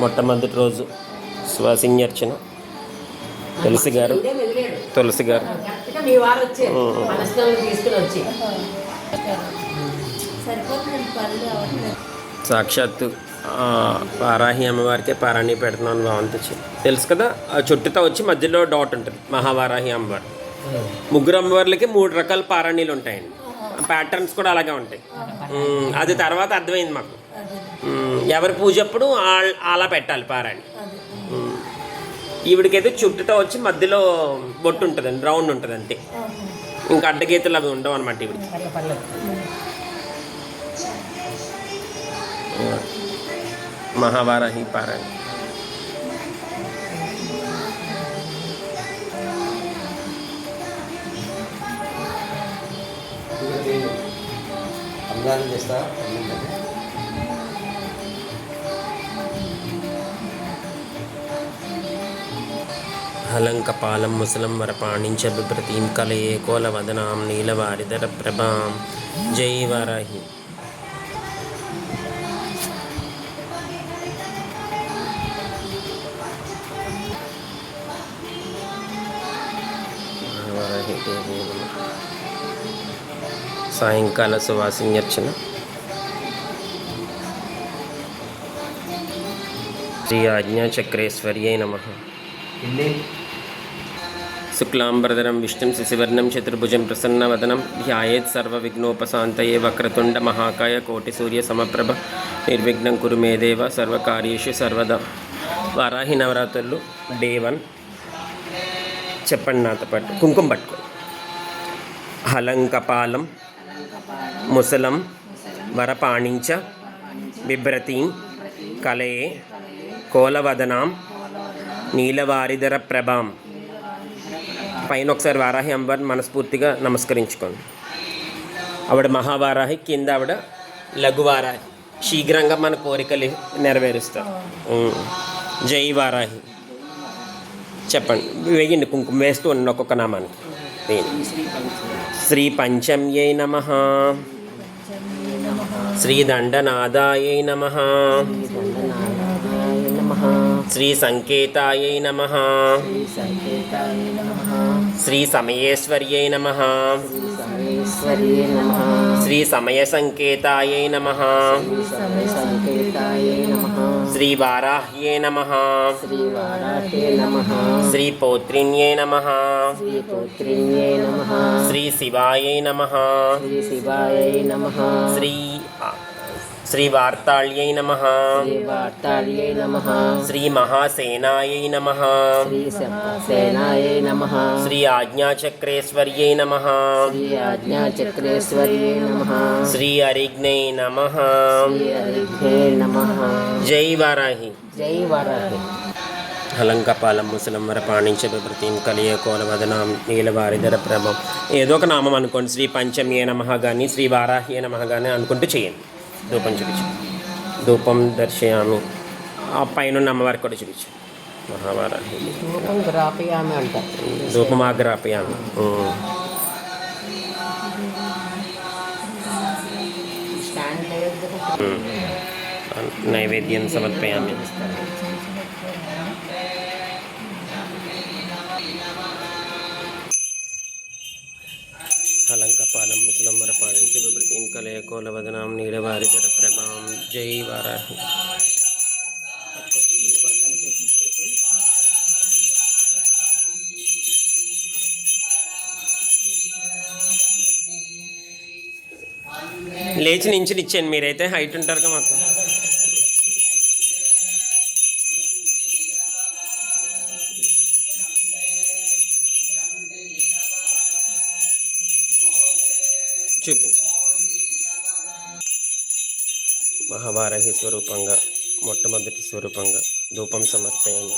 మొట్టమొదటి రోజు సువాసిన్యర్చన తులసి గారు సాక్షాత్తు వారాహి అమ్మవారికే పారాణి పెడుతున్నాను బాగుంటుంది తెలుసు కదా. ఆ చుట్టుతో వచ్చి మధ్యలో డాట్ ఉంటుంది మహావారాహి అమ్మవారు. ముగ్గురు అమ్మవార్లకి 3 రకాల పారాణీలు ఉంటాయండి. ప్యాటర్న్స్ కూడా అలాగే ఉంటాయి. అది తర్వాత అర్థమైంది మాకు. ఎవరి పూజ అప్పుడు అలా పెట్టాలి పారాణి. ఈవిడికైతే చుట్టుతో వచ్చి మధ్యలో బొట్టు ఉంటుందండి, రౌండ్ ఉంటుంది అంతే. ఇంకా అడ్డగీతలు అవి ఉండవు అనమాట ఈవిడికి. మహావారాహి పారాయణ. హలంకపాలం ముసలం వరపాణించ బిభ్రతీం కలయే కోలవదనాం నీలవారిధర ప్రభాం. జై వారాహి. సాయంకాల సువాసిన్యర్చన. శ్రీ ఆజ్ఞాచక్రేశ్వర్యై నమః. శుక్లాంబరధరం విష్ణుం శశివర్ణం చతుర్భుజం ప్రసన్నవదనం ధ్యాయేత్ సర్వవిఘ్నోపశాంతయే వక్రతుండ మహాకాయ కోటి సూర్య సమప్రభ నిర్విఘ్నం కురు మే దేవ సర్వకార్యేషు సర్వదా. వారాహి నవరాత్రులు డే 1. చెప్పండి నాతో పాటు. కుంకుమ పట్టుకో. హలంకపాలం ముసలం వరపాణించ బిభ్రతీం కలయే కోలవదనాం నీలవారిధర ప్రభాం. పైన ఒకసారి వారాహి అమ్మవారిని మనస్ఫూర్తిగా నమస్కరించుకోండి. ఆవిడ మహావారాహి, కింద ఆవిడ లఘువారాహి. శీఘ్రంగా మన కోరికలు నెరవేరుస్తారు. జై వారాహి. చెప్పండి. వేయండి కుంకుమ వేస్తూ ఉండండి ఒక్కొక్క నామానికి. శ్రీ పంచమ్యై నమః. శ్రీ దండనాదాయై నమః. శ్రీ సంకేతాయై నమః. శ్రీ సమయేశ్వర్యై నమః. శ్రీ సమయ సంకేతాయై నమః. శ్రీ వారాహ్యై నమః. శ్రీ పౌత్రిణ్యై నమః. శ్రీ శివాయై నమః. శ్రీ వార్తాళ్యై నమః. శ్రీ మహాసేనాయై నమః. శ్రీ ఆజ్ఞాచక్రేశ్వర్యై నమః. శ్రీ అరిఘ్నై నమః. జై వారాహి. హలంకపాలం ముసలం వరపాణించ బిభ్రతీం కలయే కోలవదనాం నీలవారిధర ప్రభం. ఏదో ఒక నామం అనుకోండి. శ్రీ పంచమ్యే నమః కానీ శ్రీ వారాహ్యే నమః కానీ అనుకుంటూ చేయండి. ధూపం చూపించు. ధూపం దర్శయామి. ఆ పైన అమ్మవారికి కూడా చూపించు. మహావారాహి ధూపం ఆగ్రాపయామి. నైవేద్యం సమర్పయామి. హలంకపాలం ముసలం వరపాణించ బిభ్రతీం కలయ కోలవదనాం నీలవారిధర ప్రభాం. జై వారాహి. లేచి నించుని ఇచ్చాను. మీరైతే హైట్ ఉంటారుగా మాకు. చూపించు. మహావారాహి స్వరూపంగా మొట్టమొదటి స్వరూపంగా ధూపం సమర్పయామి.